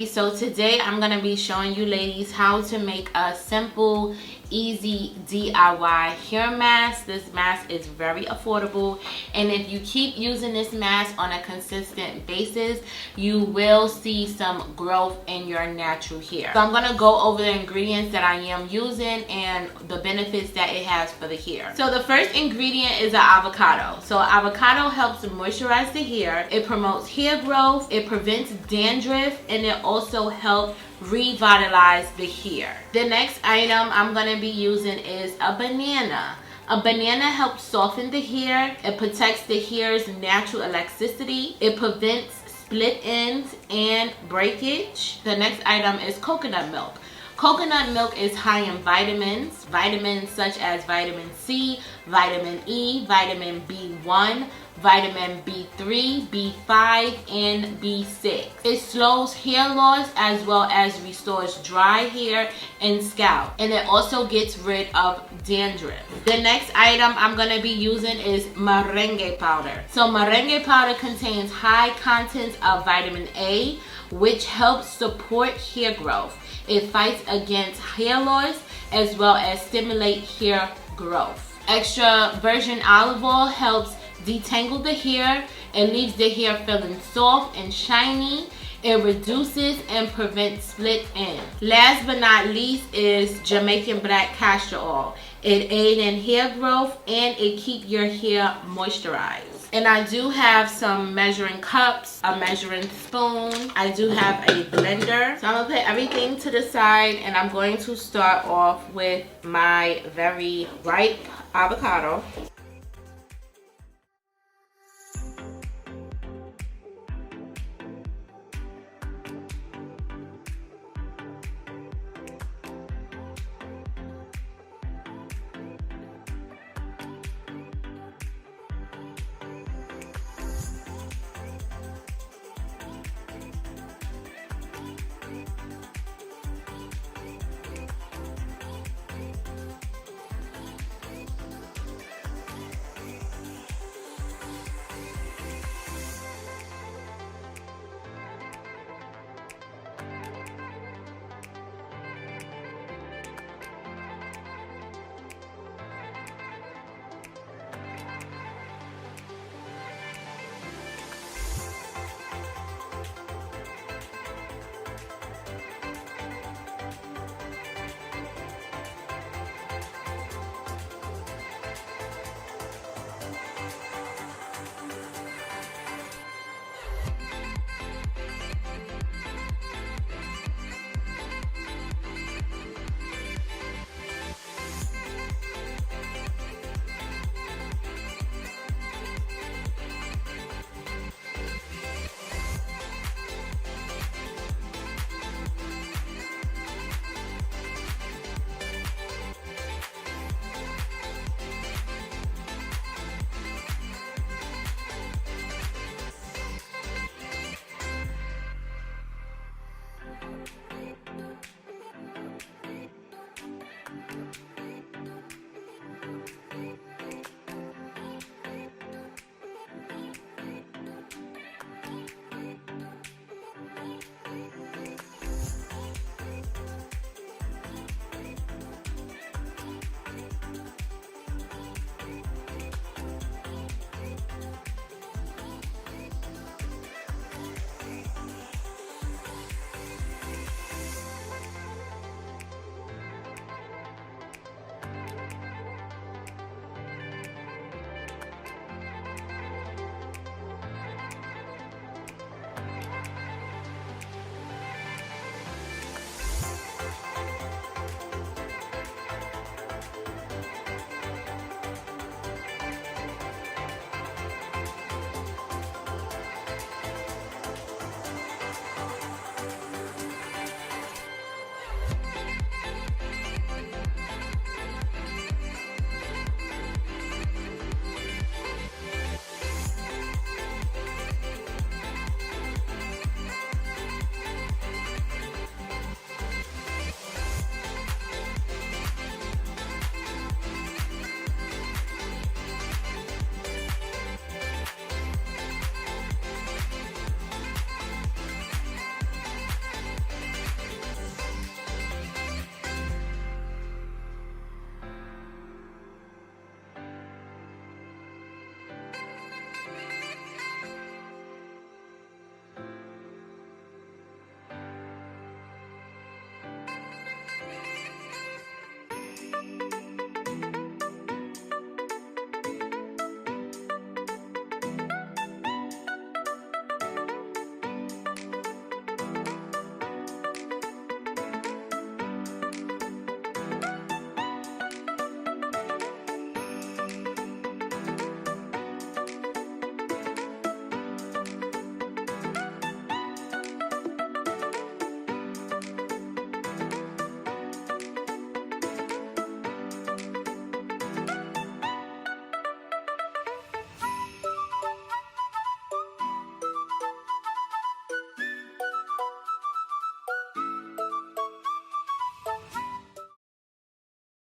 So today I'm going to be showing you ladies how to make a simple, easy DIY hair mask. This mask is very affordable, and if you keep using this mask on a consistent basis, you will see some growth in your natural hair. So I'm going to go over the ingredients that I am using and the benefits that it has for the hair. So the first ingredient is an avocado. So avocado helps moisturize the hair, it promotes hair growth, it prevents dandruff, and it also helps revitalize the hair. The next item I'm going to be using is a banana. A banana helps soften the hair, it protects the hair's natural elasticity, it prevents split ends and breakage. The next item is coconut milk. Coconut milk is high in vitamins. Vitamins such as vitamin C, vitamin E, vitamin B1, vitamin B3, B5, and B6. It slows hair loss as well as restores dry hair and scalp. And it also gets rid of dandruff. The next item I'm going to be using is monringa powder. So monringa powder contains high contents of vitamin A, which helps support hair growth. It fights against hair loss as well as stimulate hair growth. Extra virgin olive oil helps detangle the hair. It leaves the hair feeling soft and shiny. It reduces and prevents split ends. Last but not least is Jamaican black castor oil. It aids in hair growth and it keeps your hair moisturized. And I do have some measuring cups, a measuring spoon. I do have a blender. So I'm going to put everything to the side, and I'm going to start off with my very ripe avocado.